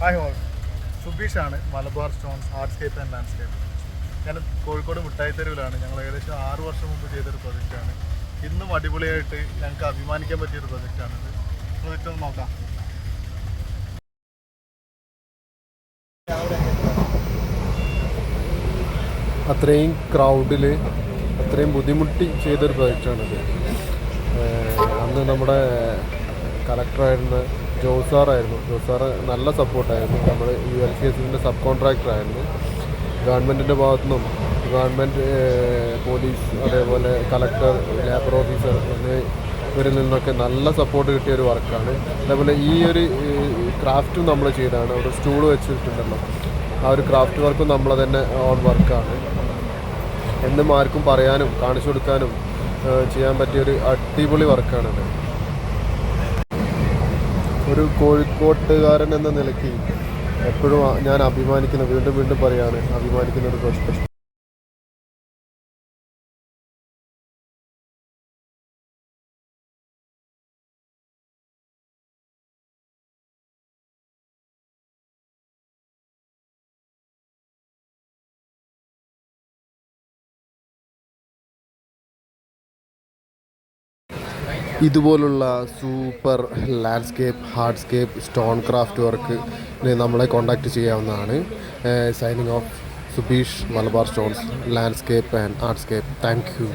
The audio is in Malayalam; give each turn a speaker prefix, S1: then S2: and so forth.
S1: ഹായ് ഹോൾ, സുബീഷാണ്. Malabar stones artscape and landscape. ഞാൻ കോഴിക്കോട് മിഠായിത്തെരുവിലാണ്. ഞങ്ങൾ ഏകദേശം 6 വർഷം മുമ്പ് ചെയ്തൊരു പ്രൊജക്റ്റാണ്. ഇന്നും അടിപൊളിയായിട്ട് ഞങ്ങൾക്ക് അഭിമാനിക്കാൻ പറ്റിയൊരു പ്രൊജക്റ്റാണിത്. പ്രൊജക്റ്റ് ഒന്ന് നോക്കാം.
S2: അത്രയും ക്രൗഡിൽ അത്രയും ബുദ്ധിമുട്ടി ചെയ്തൊരു പ്രൊജക്റ്റാണിത്. അന്ന് നമ്മുടെ കളക്ടറായിരുന്ന ജോസാറായിരുന്നു. ജോസാറ് നല്ല സപ്പോർട്ടായിരുന്നു. നമ്മൾ ULCSൻ്റെ സബ് കോൺട്രാക്ടറായിരുന്നു. ഗവൺമെൻറ്റിൻ്റെ ഭാഗത്തുനിന്നും ഗവൺമെൻറ്, പോലീസ്, അതേപോലെ കളക്ടർ, ലേബർ ഓഫീസർ ഇവരിൽ നിന്നൊക്കെ നല്ല സപ്പോർട്ട് കിട്ടിയൊരു വർക്കാണ്. അതേപോലെ ഈ ഒരു ക്രാഫ്റ്റും നമ്മൾ ചെയ്തതാണ്. അവിടെ സ്റ്റൂൾ വെച്ചിട്ടുണ്ടല്ലോ, ആ ഒരു ക്രാഫ്റ്റ് വർക്കും നമ്മളെ തന്നെ ഓൺ വർക്കാണ്. എന്നും ആർക്കും പറയാനും കാണിച്ചു കൊടുക്കാനും ചെയ്യാൻ പറ്റിയൊരു അടിപൊളി വർക്കാണത്. ഒരു കോഴിക്കോട്ടുകാരൻ എന്ന നിലയ്ക്ക് എപ്പോഴും ഞാൻ അഭിമാനിക്കുന്ന, വീണ്ടും വീണ്ടും പറയാണ്, അഭിമാനിക്കുന്ന ഒരു പ്രശ്നം. ഇതുപോലുള്ള super landscape, hardscape, stone craft work നമ്മളെ കോൺടാക്റ്റ് ചെയ്യാവുന്നതാണ്. Signing off, Subeesh, Malabar stones landscape and artscape. Thank U.